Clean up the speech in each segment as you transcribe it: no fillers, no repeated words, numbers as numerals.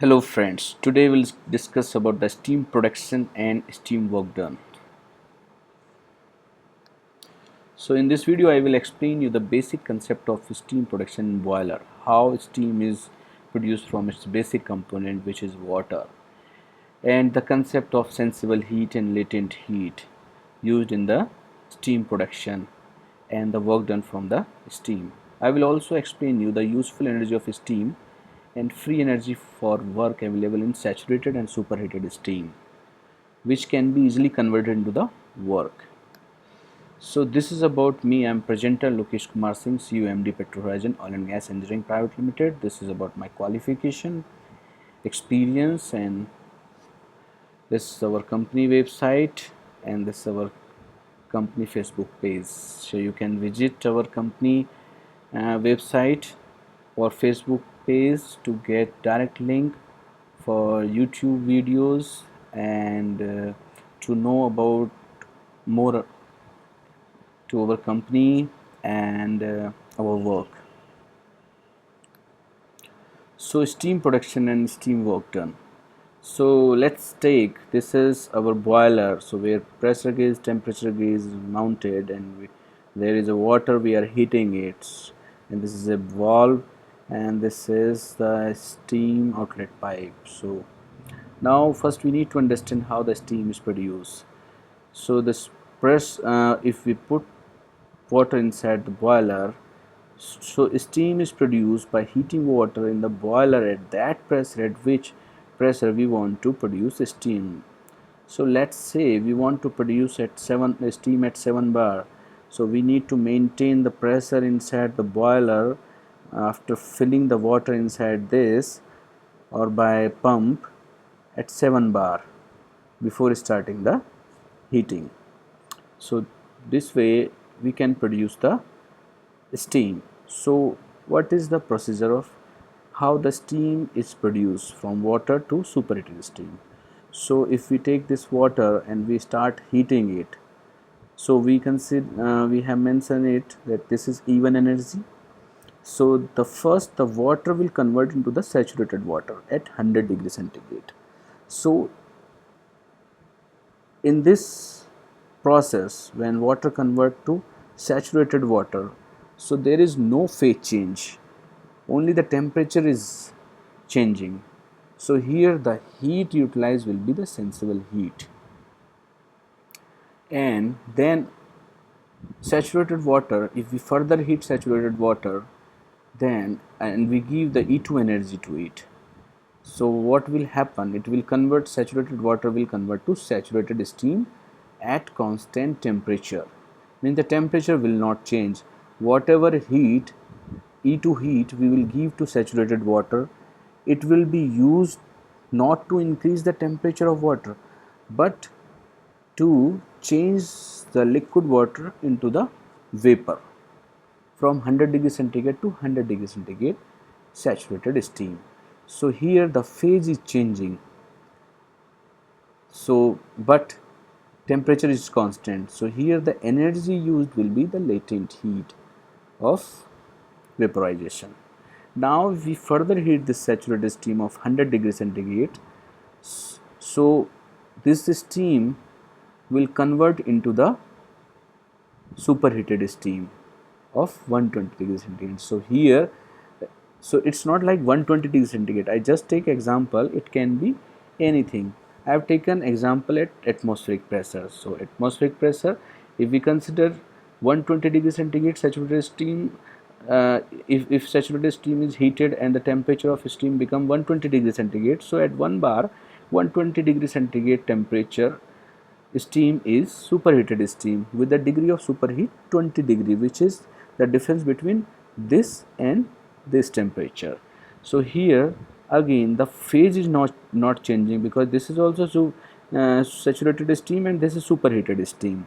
Hello friends, today we'll discuss about the steam production and steam work done. So in this video I will explain you the basic concept of steam production in boiler, how steam is produced from its basic component which is water, and the concept of sensible heat and latent heat used in the steam production and the work done from the steam. I will also explain you the useful energy of steam and free energy for work available in saturated and superheated steam, which can be easily converted into the work. So this is about me. I'm presenter Lokesh Kumar Singh, CUMD Petro Horizon Oil and Gas Engineering Private Limited. This is about my qualification, experience, and this is our company website, and this is our company Facebook page. So you can visit our company website or Facebook page to get direct link for YouTube videos and to know about more to our company and our work. So steam production and steam work done. So let's take, this is our boiler, so where pressure gauge, temperature gauge is mounted, and there is a water, we are heating it, and this is a valve, and this is the steam outlet pipe. So now first we need to understand how the steam is produced. So this press, if we put water inside the boiler, so steam is produced by heating water in the boiler at that pressure at which pressure we want to produce steam. So let's say we want to produce at 7 steam at 7 bar, so we need to maintain the pressure inside the boiler after filling the water inside this or by pump at 7 bar before starting the heating. So this way we can produce the steam. So what is the procedure of how the steam is produced from water to superheated steam? So if we take this water and we start heating it, so we consider we have mentioned it that this is even energy. So the water will convert into the saturated water at 100 degrees centigrade. So in this process, when water convert to saturated water, so there is no phase change, only the temperature is changing. So here the heat utilized will be the sensible heat, and then saturated water, if we further heat saturated water, then and we give the E2 energy to it, so what will happen, it will convert, saturated water will convert to saturated steam at constant temperature, means the temperature will not change. Whatever heat, E2 heat we will give to saturated water, it will be used not to increase the temperature of water but to change the liquid water into the vapor from 100 degrees centigrade to 100 degrees centigrade saturated steam. So here the phase is changing, so but temperature is constant. So here the energy used will be the latent heat of vaporization. Now if we further heat this saturated steam of 100 degrees centigrade, so this steam will convert into the superheated steam of 120 degrees centigrade. So here, so it's not like 120 degrees centigrade, I just take example, it can be anything. I have taken example at atmospheric pressure. So atmospheric pressure, if we consider 120 degrees centigrade saturated steam, if saturated steam is heated and the temperature of steam become 120 degrees centigrade, so at 1 bar 120 degrees centigrade temperature steam is superheated steam with the degree of superheat 20 degree, which is the difference between this and this temperature. So here again the phase is not changing because this is also saturated steam and this is superheated steam.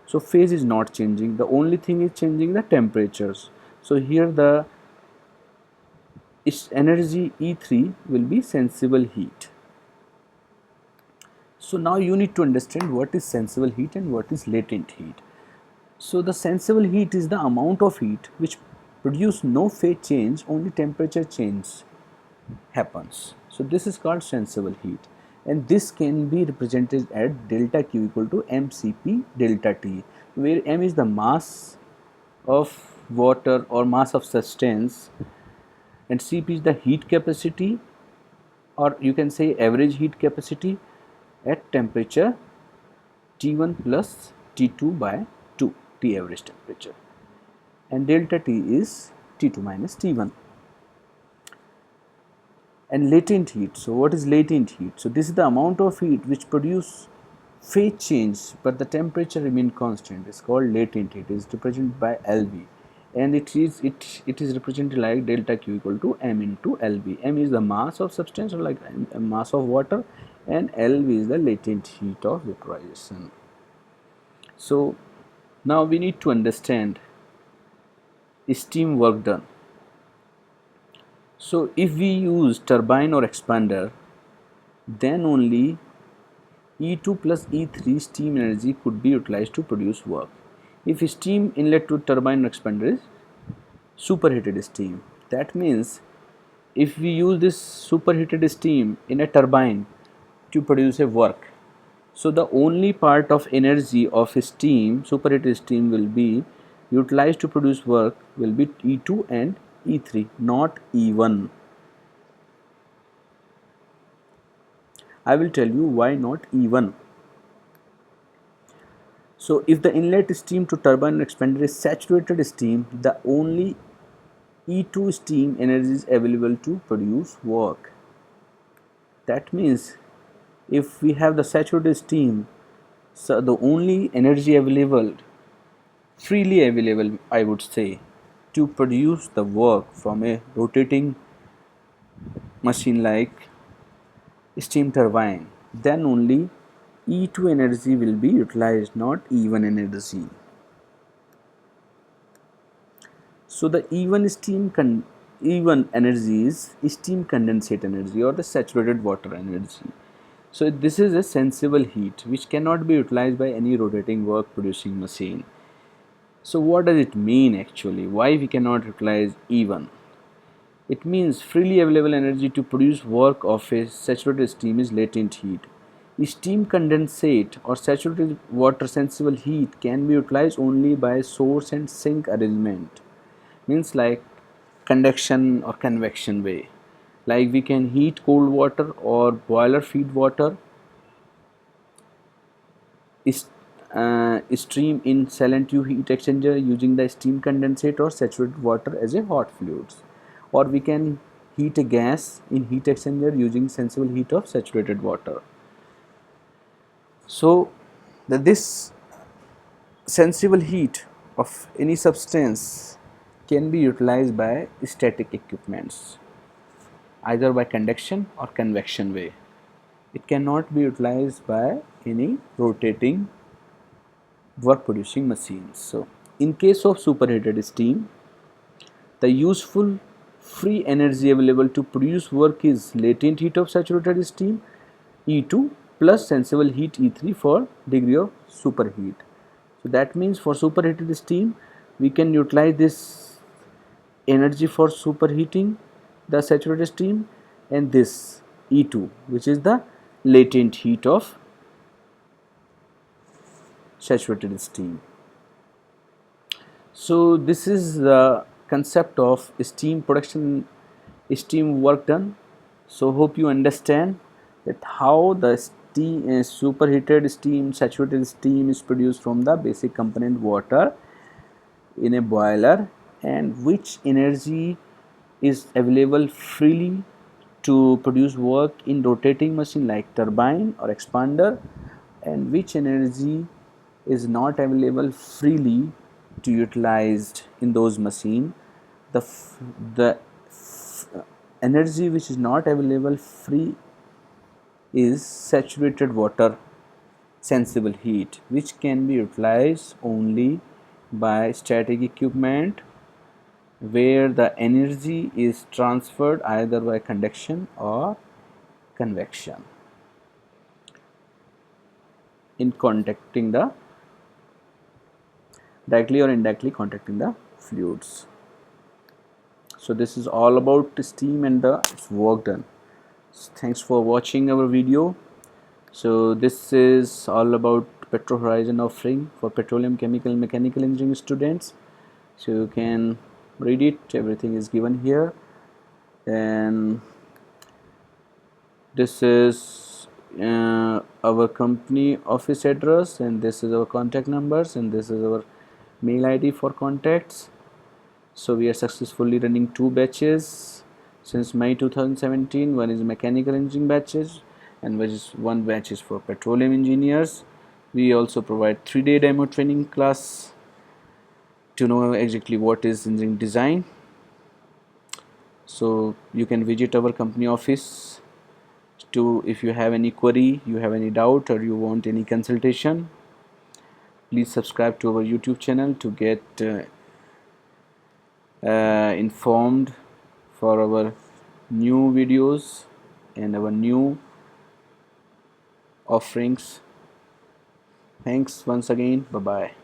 So phase is not changing, the only thing is changing the temperatures. So here the its energy E3 will be sensible heat. So now you need to understand what is sensible heat and what is latent heat. So the sensible heat is the amount of heat which produce no phase change, only temperature change. happens. So this is called sensible heat, and this can be represented at delta Q equal to mCp delta T, where m is the mass of water or mass of substance, and Cp is the heat capacity, or you can say average heat capacity at temperature T1 plus T2 by 2, T average temperature, and delta T is T2 minus T1. And latent heat, so what is latent heat? So this is the amount of heat which produce phase change but the temperature remain constant. It's called latent heat. It is represented by LV, and it is represented like delta Q equal to m into LV. M is the mass of substance, or like a mass of water, and LV is the latent heat of vaporization. So now we need to understand steam work done. So if we use turbine or expander, then only E2 plus E3 steam energy could be utilized to produce work. If steam inlet to turbine or expander is superheated steam, that means if we use this superheated steam in a turbine to produce a work, so the only part of energy of steam, superheated steam, will be utilized to produce work will be E2 and E3, not E1. I will tell you why not E1. So if the inlet steam to turbine or expander is saturated steam, the only E2 steam energy is available to produce work. That means if we have the saturated steam, so the only energy available, freely available, I would say, to produce the work from a rotating machine like steam turbine, then only E2 energy will be utilized, not E1 energy. So the E1 energy is steam condensate energy or the saturated water energy. So this is a sensible heat which cannot be utilized by any rotating work producing machine. So what does it mean actually? Why we cannot utilize E1? It means freely available energy to produce work of a saturated steam is latent heat. Steam condensate or saturated water sensible heat can be utilized only by source and sink arrangement. Means like conduction or convection way. Like we can heat cold water or boiler feed water is stream in silent tube heat exchanger using the steam condensate or saturated water as a hot fluids, or we can heat a gas in heat exchanger using sensible heat of saturated water. So this sensible heat of any substance can be utilized by static equipments either by conduction or convection way. It cannot be utilized by any rotating work producing machines. So in case of superheated steam, the useful free energy available to produce work is latent heat of saturated steam E2 plus sensible heat E3 for degree of superheat. So that means for superheated steam we can utilize this energy for superheating the saturated steam, and this E2 which is the latent heat of saturated steam. So this is the concept of steam production, steam work done. So hope you understand that how the steam superheated steam, saturated steam is produced from the basic component water in a boiler, and which energy is available freely to produce work in rotating machine like turbine or expander, and which energy is not available freely to utilized in those machine. The energy which is not available free is saturated water sensible heat, which can be utilized only by static equipment where the energy is transferred either by conduction or convection in contacting the directly or indirectly contacting the fluids. So this is all about steam and the work done. Thanks for watching our video. So this is all about Petro Horizon offering for petroleum, chemical and mechanical engineering students. So you can read it, everything is given here. And this is our company office address, and this is our contact numbers, and this is our mail ID for contacts. So we are successfully running 2 batches since May 2017. One is mechanical engineering batches and one batch is for petroleum engineers. We also provide 3-day demo training class to know exactly what is engineering design. So you can visit our company office to, if you have any query, you have any doubt, or you want any consultation. Please subscribe to our YouTube channel to get informed for our new videos and our new offerings. Thanks once again. Bye bye.